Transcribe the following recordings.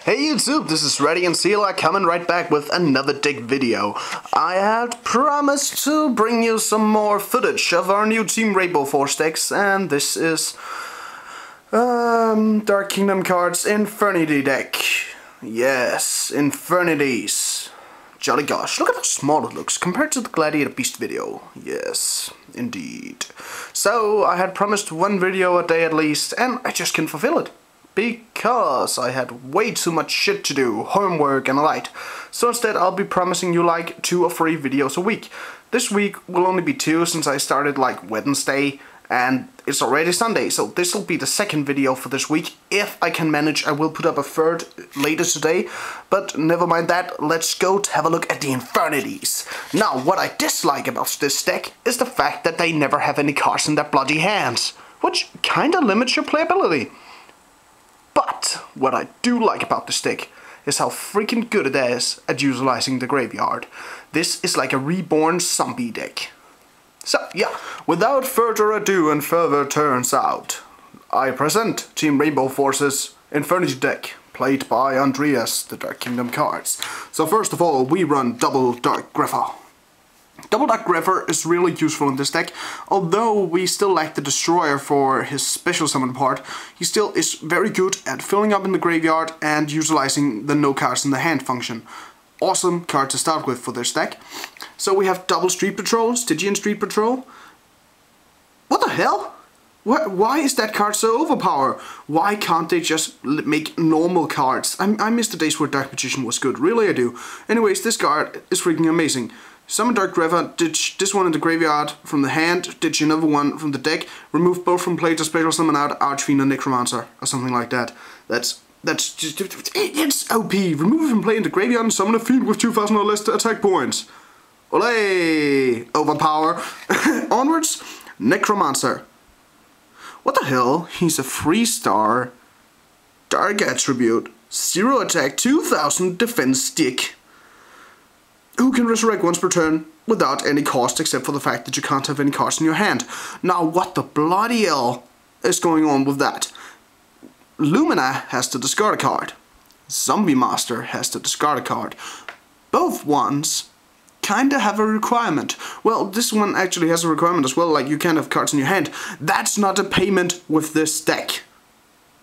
Hey YouTube, this is RadiantXela coming right back with another deck video. I had promised to bring you some more footage of our new Team Rainbow Force decks, and this is Dark Kingdom cards Infernity deck. Yes, Infernities. Jolly gosh, look at how small it looks compared to the Gladiator Beast video. Yes, indeed. So I had promised one video a day at least, and I just can't fulfill it. Because I had way too much shit to do, homework and the like. So instead I'll be promising you like 2 or 3 videos a week. This week will only be 2 since I started like Wednesday and it's already Sunday, so this will be the second video for this week. If I can manage, I will put up a third later today, but never mind that, let's go to have a look at the Infernities. Now, what I dislike about this deck is the fact that they never have any cards in their bloody hands, which kinda limits your playability. But what I do like about this deck is how freaking good it is at utilizing the graveyard. This is like a reborn zombie deck. So yeah, without further ado and further turns out, I present Team Rainbow Force's Infernity deck, played by Andreas, the Dark Kingdom cards. So first of all, we run double Dark Griffer. Double Dark Griffer is really useful in this deck. Although we still lack the Destroyer for his special summon part, he still is very good at filling up in the graveyard and utilizing the no cards in the hand function. Awesome card to start with for this deck. So we have double Street Patrol, Stygian Street Patrol. What the hell? Why is that card so overpowered? Why can't they just make normal cards? I miss the days where Dark Magician was good, really I do. Anyways, this card is freaking amazing. Summon Dark Griffer, ditch this one in the graveyard from the hand, ditch another one from the deck, remove both from play to special summon out Archfiend and Necromancer, or something like that. That's just, it's OP. Remove from play in the graveyard and summon a fiend with 2000 or less attack points. Olay! Overpower. Onwards, Necromancer. What the hell? He's a 3-star, Dark Attribute, 0 attack, 2000 defense stick, who can resurrect once per turn without any cost except for the fact that you can't have any cards in your hand. Now what the bloody hell is going on with that? Lumina has to discard a card. Zombie Master has to discard a card. Both ones kinda have a requirement. Well, this one actually has a requirement as well, like you can't have cards in your hand. That's not a payment with this deck.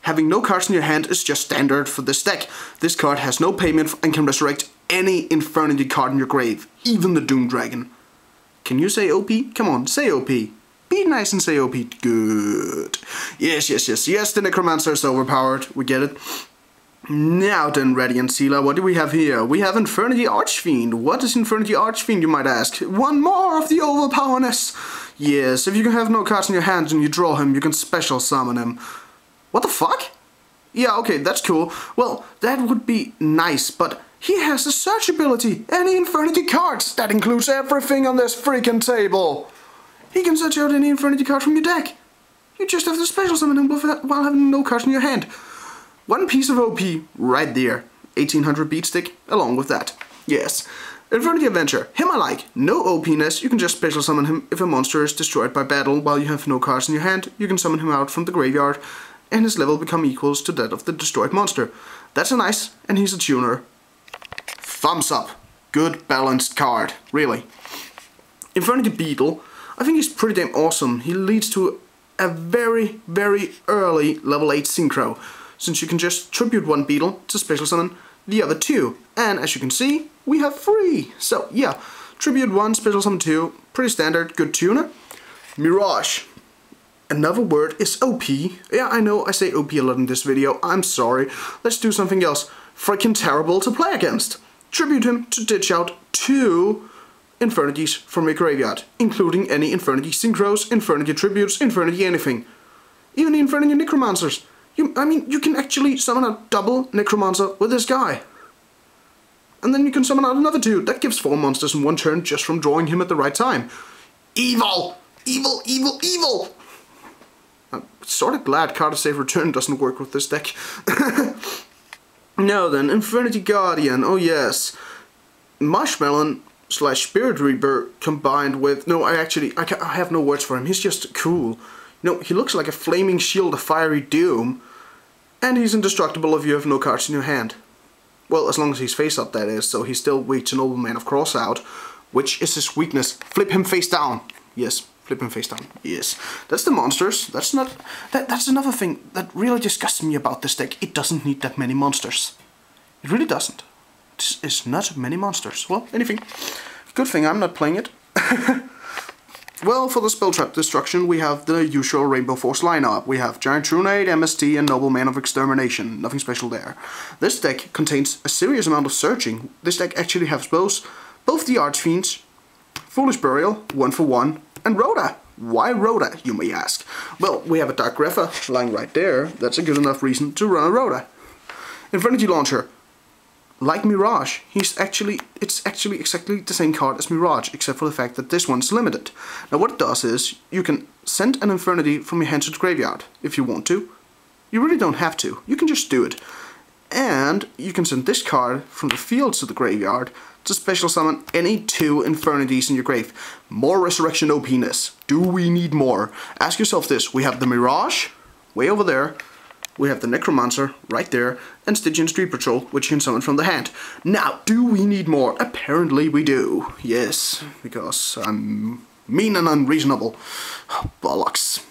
Having no cards in your hand is just standard for this deck. This card has no payment and can resurrect any Infernity card in your grave, even the Doom Dragon. Can you say OP? Come on, say OP. Be nice and say OP. Good. Yes, the Necromancer is overpowered. We get it. Now then, RadiantXela, what do we have here? We have Infernity Archfiend. What is Infernity Archfiend, you might ask? One more of the overpowerness. Yes, if you have no cards in your hand and you draw him, you can special summon him. What the fuck? Yeah, okay, that's cool. Well, that would be nice, but he has a search ability, any Infernity cards. That includes everything on this freaking table. He can search out any Infernity card from your deck. You just have to special summon him while having no cards in your hand. One piece of OP right there. 1800 beat stick along with that. Yes. Infernity Adventure. Him I like. No OP-ness. You can just special summon him if a monster is destroyed by battle while you have no cards in your hand. You can summon him out from the graveyard and his level become equals to that of the destroyed monster. That's a nice, and he's a tuner. Thumbs up. Good balanced card. Really. Infernity Beetle. I think he's pretty damn awesome. He leads to a very, very early level 8 synchro, since you can just tribute one beetle to special summon the other 2. And as you can see, we have 3. So yeah, tribute 1, special summon 2, pretty standard, good tuner. Mirage. Another word is OP. Yeah, I know I say OP a lot in this video, I'm sorry. Let's do something else. Freaking terrible to play against. Tribute him to ditch out 2 Infernities from your graveyard, including any Infernity Synchros, Infernity Tributes, Infernity anything. Even the Infernity Necromancers. You can actually summon a double Necromancer with this guy. And then you can summon out another 2. That gives 4 monsters in 1 turn just from drawing him at the right time. Evil! Evil, evil, evil! I'm sort of glad Card of Safe Return doesn't work with this deck. Now then, Infernity Guardian, oh yes. Marshmallow / Spirit Reaper combined with... No, I have no words for him, he's just cool. No, he looks like a flaming shield of fiery doom. And he's indestructible if you have no cards in your hand. Well, as long as he's face up, that is. So he's still weak to Nobleman of Crossout, which is his weakness. Flip him face down. Yes, flip him face down. Yes, that's the monsters. That's not. That's another thing that really disgusts me about this deck. It doesn't need that many monsters. It really doesn't. It's not many monsters. Well, anything. Good thing I'm not playing it. Well, for the Spell Trap Destruction, we have the usual Rainbow Force lineup. We have Giant Trunade, MST, and Nobleman of Extermination. Nothing special there. This deck contains a serious amount of searching. This deck actually has both the Archfiends, Foolish Burial, 1-for-1, and Rhoda. Why Rhoda, you may ask? Well, we have a Dark Grepher lying right there. That's a good enough reason to run a Rhoda. Infernity Launcher. Like Mirage, it's actually exactly the same card as Mirage, except for the fact that this one's limited. Now what it does is, you can send an Infernity from your hand to the graveyard, if you want to. You really don't have to, you can just do it. And you can send this card from the field to the graveyard to special summon any 2 Infernities in your grave. More Resurrection OP-ness. Do we need more? Ask yourself this, we have the Mirage, way over there. We have the Necromancer right there, and Stygian Street Patrol, which you can summon from the hand. Now, do we need more? Apparently we do. Yes, because I'm mean and unreasonable. Bollocks.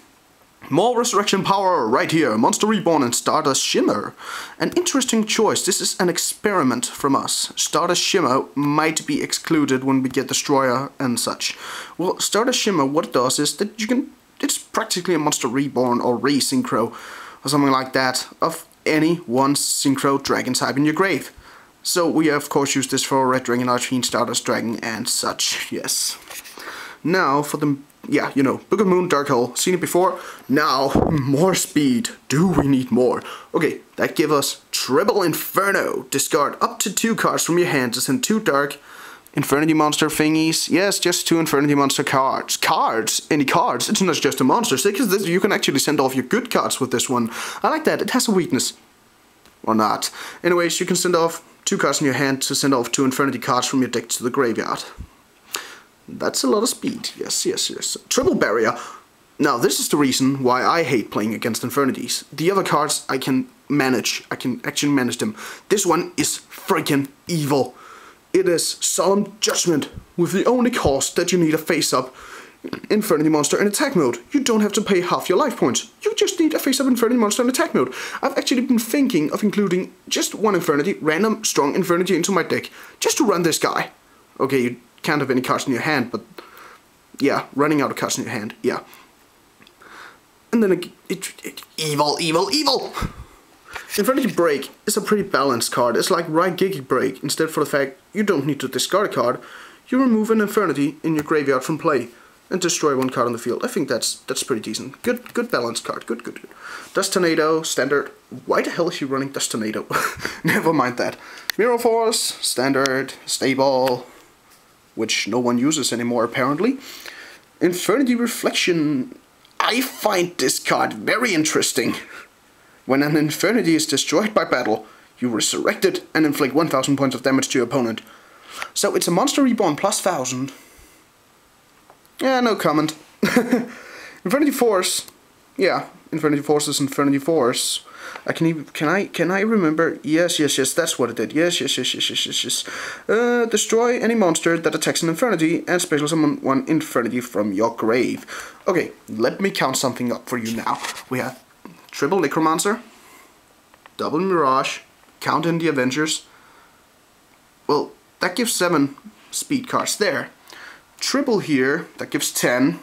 More Resurrection Power right here. Monster Reborn and Stardust Shimmer. An interesting choice. This is an experiment from us. Stardust Shimmer might be excluded when we get Destroyer and such. Well, Stardust Shimmer, what it does is that you can... It's practically a Monster Reborn or Re-Synchro, or something like that, of any one Synchro Dragon type in your grave. So we of course use this for Red Dragon, Archfiend, Stardust Dragon and such, yes. Now for the, yeah, you know, Book of Moon, Dark Hole, seen it before. Now, more speed. Do we need more? Okay, that gives us Triple Inferno. Discard up to 2 cards from your hand to send 2 dark Infernity monster thingies. Yes, just 2 Infernity monster cards. Cards? Any cards? It's not just a monster stick, because you can actually send off your good cards with this one. I like that. It has a weakness. Or not. Anyways, you can send off 2 cards in your hand to send off 2 Infernity cards from your deck to the graveyard. That's a lot of speed. Yes, yes, yes. Triple Barrier. Now, this is the reason why I hate playing against Infernities. The other cards I can manage. I can actually manage them. This one is freaking evil. It is Solemn Judgment, with the only cost that you need a face-up Infernity monster in attack mode. You don't have to pay half your life points. You just need a face-up Infernity monster in attack mode. I've actually been thinking of including just 1 Infernity, random strong Infernity into my deck, just to run this guy. Okay, you can't have any cards in your hand, but yeah, running out of cards in your hand, yeah. And then evil, evil, evil! Infernity Break is a pretty balanced card. It's like Raigeki Break, instead for the fact you don't need to discard a card, you remove an Infernity in your graveyard from play and destroy 1 card on the field. I think that's pretty decent. Good balanced card. Good. Dust Tornado, standard. Why the hell is he running Dust Tornado? Never mind that. Mirror Force, standard, stable, which no one uses anymore apparently. Infernity Reflection. I find this card very interesting. When an Infernity is destroyed by battle, you resurrect it and inflict 1000 points of damage to your opponent. So it's a Monster Reborn plus 1000. Yeah, no comment. Infernity Force. Yeah, Infernity Force is Infernity Force. Can I remember? Yes, that's what it did. Yes. Destroy any monster that attacks an Infernity and special summon 1 Infernity from your grave. Okay, let me count something up for you now. We have Triple Necromancer, Double Mirage, count in the Avengers. Well, that gives 7 speed cards there. Triple here, that gives 10.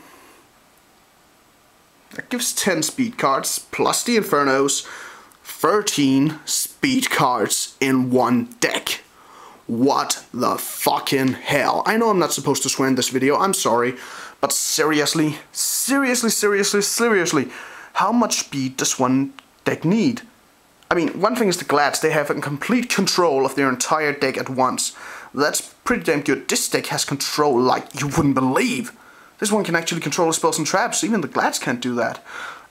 That gives 10 speed cards, plus the Infernos. 13 speed cards in 1 deck. What the fucking hell? I know I'm not supposed to swear in this video, I'm sorry. But seriously, how much speed does 1 deck need? I mean, one thing is the Glads, they have a complete control of their entire deck at once. That's pretty damn good. This deck has control like you wouldn't believe. This one can actually control the spells and traps, even the Glads can't do that.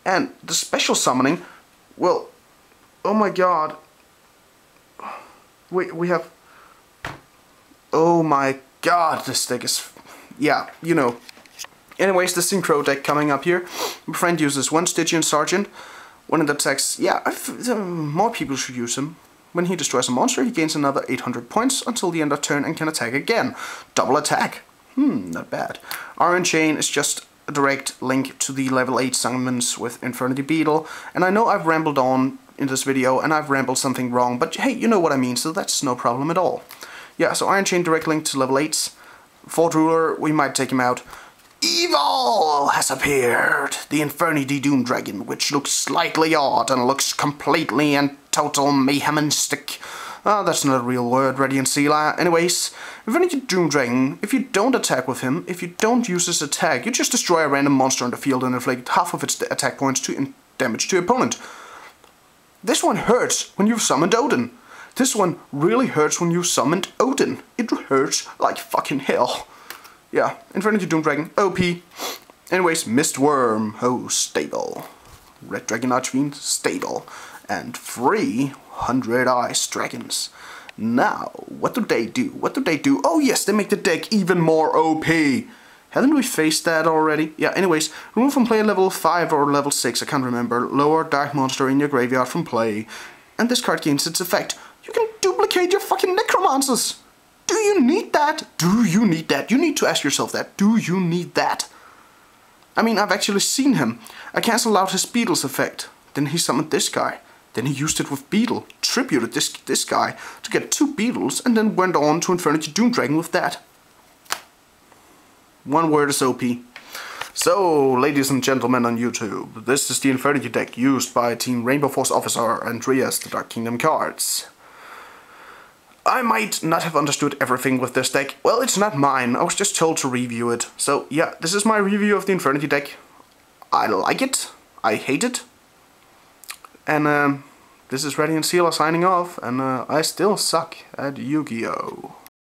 And the special summoning, well, oh my god. We have... Oh my god, this deck is... Yeah, you know. Anyways, the Synchro deck coming up here. My friend uses 1 Stygian Sergeant. When it attacks... Yeah, more people should use him. When he destroys a monster, he gains another 800 points until the end of turn and can attack again. Double attack. Not bad. Iron Chain is just a direct link to the level 8 summons with Infernity Beetle, and I know I've rambled on in this video and I've rambled something wrong, but hey, you know what I mean, so that's no problem at all. Yeah, so Iron Chain direct link to level 8s. Fort Ruler, we might take him out. Evil has appeared! The Infernity Doom Dragon, which looks slightly odd and looks completely and total mayhemistic. That's not a real word, RadiantXela. Anyways, Infernity Doom Dragon, if you don't attack with him, if you don't use his attack, you just destroy a random monster on the field and inflict half of its attack points to damage to your opponent. This one hurts when you've summoned Odin. This one really hurts when you summoned Odin. It hurts like fucking hell. Yeah, Infernity Doom Dragon, OP. Anyways, Mistworm, oh, stable. Red Dragon Archfiend, stable. And 300 Ice Dragons. Now, what do they do? What do they do? Oh yes, they make the deck even more OP. Haven't we faced that already? Yeah, anyways, remove from play level 5 or level 6, I can't remember. Lower Dark Monster in your graveyard from play. And this card gains its effect. You can duplicate your fucking Necromancers. Do you need that? Do you need that? You need to ask yourself that. Do you need that? I mean, I've actually seen him. I cancelled out his Beetle's effect. Then he summoned this guy. Then he used it with Beetle, tributed this guy to get 2 Beetles, and then went on to Infernity Doom Dragon with that. One word is OP. So, ladies and gentlemen on YouTube, this is the Infernity deck used by Team Rainbow Force Officer Andreas, the Dark Kingdom cards. I might not have understood everything with this deck. Well, it's not mine, I was just told to review it. So yeah, this is my review of the Infernity deck. I like it, I hate it. And this is RadiantXela signing off, and I still suck at Yu-Gi-Oh!